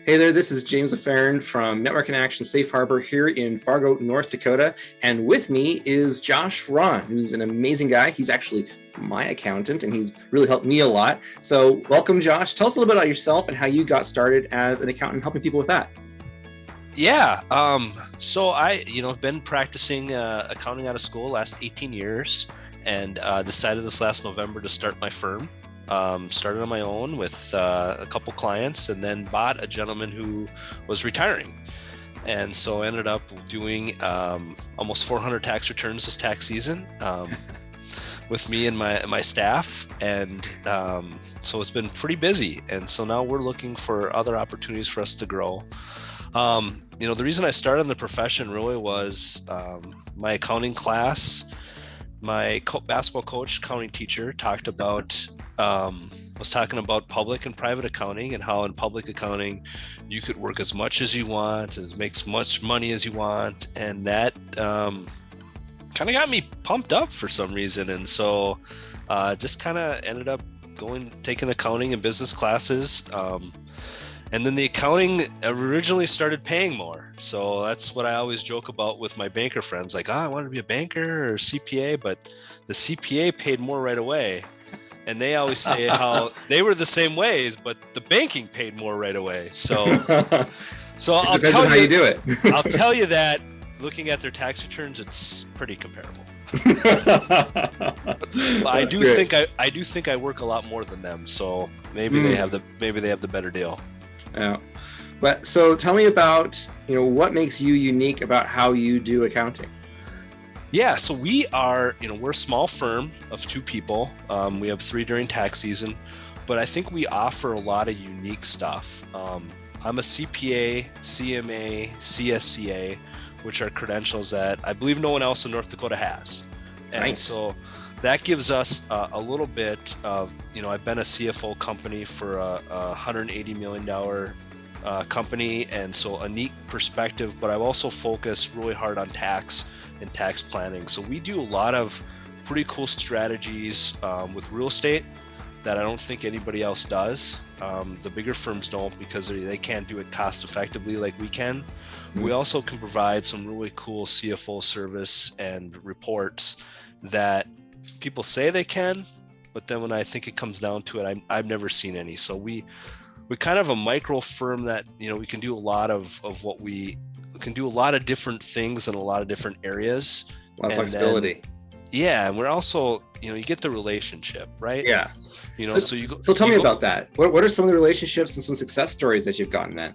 Hey there, this is Jaymes OPheron from Network in Action Safe Harbor here in Fargo, North Dakota. And with me is Josh Rahn, who's an amazing guy. He's actually my accountant, and he's really helped me a lot. So welcome, Josh. Tell us a little bit about yourself and how you got started as an accountant, helping people with that. Yeah. So I've been practicing accounting out of school last 18 years and decided this last November to start my firm. Started on my own with a couple clients and then bought a gentleman who was retiring. And so I ended up doing almost 400 tax returns this tax season with me and my staff. And so it's been pretty busy. And so now we're looking for other opportunities for us to grow. The reason I started in the profession really was my accounting class. My basketball coach, accounting teacher, was talking about public and private accounting and how in public accounting you could work as much as you want, and make as much money as you want, and that kind of got me pumped up for some reason. And so just kind of ended up taking accounting and business classes. And then the accounting originally started paying more. So that's what I always joke about with my banker friends. Like, I wanted to be a banker or CPA, but the CPA paid more right away. And they always say how they were the same ways, but the banking paid more right away. So I'll tell you how you do it. I'll tell you that looking at their tax returns, it's pretty comparable. I do think I work a lot more than them. So maybe they have the better deal. Yeah. But so tell me about, what makes you unique about how you do accounting? Yeah, so we're a small firm of 2 people. We have 3 during tax season, but I think we offer a lot of unique stuff. I'm a CPA, CMA, CSCA, which are credentials that I believe no one else in North Dakota has. And nice. So that gives us a little bit of, I've been a CFO company for a $180 million company. And so a neat perspective, but I've also focused really hard on tax and tax planning. So we do a lot of pretty cool strategies with real estate that I don't think anybody else does. The bigger firms don't, because they can't do it cost effectively like we can. Mm-hmm. We also can provide some really cool CFO service and reports that people say they can, but then when I think it comes down to it, I've never seen any. So we're kind of a micro firm that, we can do a lot of what we can do, a lot of different things in a lot of different areas. A lot of flexibility. And we're also, you get the relationship, right? Yeah. So tell me about that. What are some of the relationships and some success stories that you've gotten then?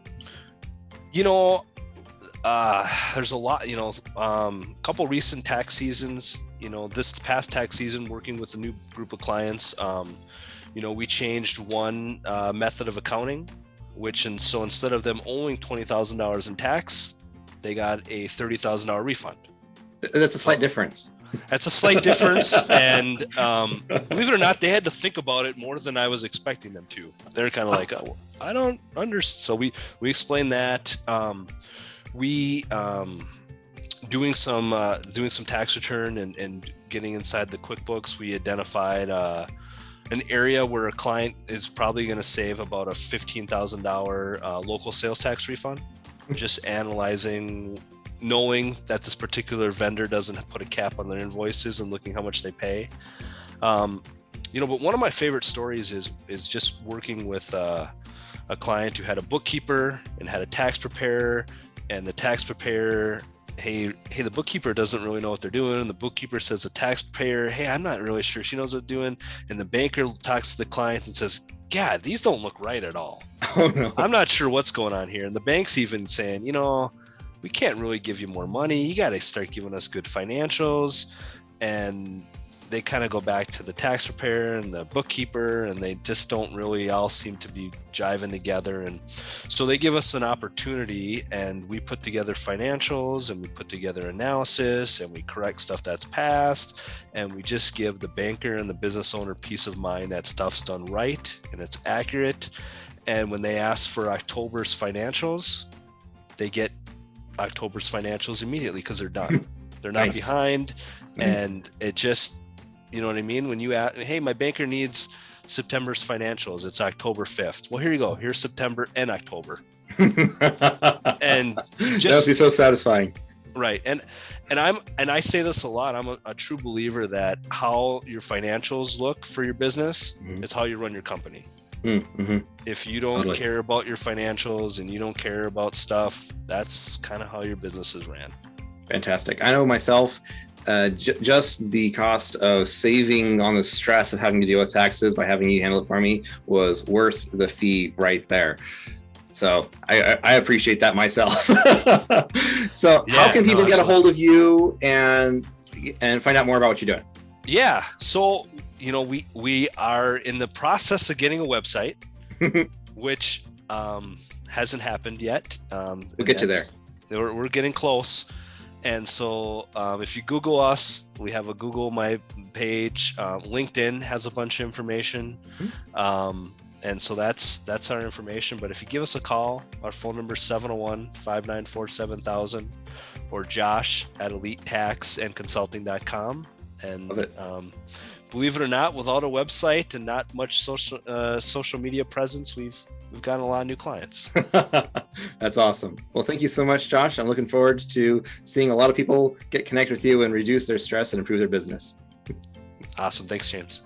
There's a lot, couple recent tax seasons, this past tax season, working with a new group of clients, we changed one method of accounting, so instead of them owing $20,000 in tax, they got a $30,000 refund. That's a slight difference. That's a slight difference. And believe it or not, they had to think about it more than I was expecting them to. They're kind of like, oh, I don't understand. So we explained that. Doing some tax return and getting inside the QuickBooks, we identified an area where a client is probably going to save about a $15,000 local sales tax refund. Just analyzing, knowing that this particular vendor doesn't put a cap on their invoices and looking how much they pay. But one of my favorite stories is just working with a client who had a bookkeeper and had a tax preparer, and the tax preparer, hey, the bookkeeper doesn't really know what they're doing. And the bookkeeper says the tax preparer, hey, I'm not really sure she knows what they're doing. And the banker talks to the client and says, yeah, these don't look right at all. Oh, no. I'm not sure what's going on here. And the bank's even saying, we can't really give you more money. You got to start giving us good financials. And they kind of go back to the tax preparer and the bookkeeper, and they just don't really all seem to be jiving together. And so they give us an opportunity, and we put together financials, and we put together analysis, and we correct stuff that's passed, and we just give the banker and the business owner peace of mind that stuff's done right and it's accurate. And when they ask for October's financials, they get October's financials immediately because they're done. They're not behind. And it just, you know what I mean? When you ask, hey, my banker needs September's financials, it's October 5th. Well, here you go. Here's September and October. And that just must be so satisfying. right. And I say this a lot. I'm a true believer that how your financials look for your business is how you run your company. Mm-hmm. If you don't care about your financials and you don't care about stuff, that's kind of how your business is ran. Fantastic. I know myself, just the cost of saving on the stress of having to deal with taxes by having you handle it for me was worth the fee right there. So I appreciate that myself. So how can people get a hold of you and find out more about what you're doing? Yeah. So, we are in the process of getting a website, which hasn't happened yet. We'll get you there. We're getting close. And so if you Google us, we have a Google My page. LinkedIn has a bunch of information. And so that's our information. But if you give us a call, our phone number is 701-594-7000 or josh@elitetaxandconsulting.com. And believe it or not, without a website and not much social media presence, we've gotten a lot of new clients. That's awesome. Well, thank you so much, Josh. I'm looking forward to seeing a lot of people get connected with you and reduce their stress and improve their business. Awesome. Thanks, Jaymes.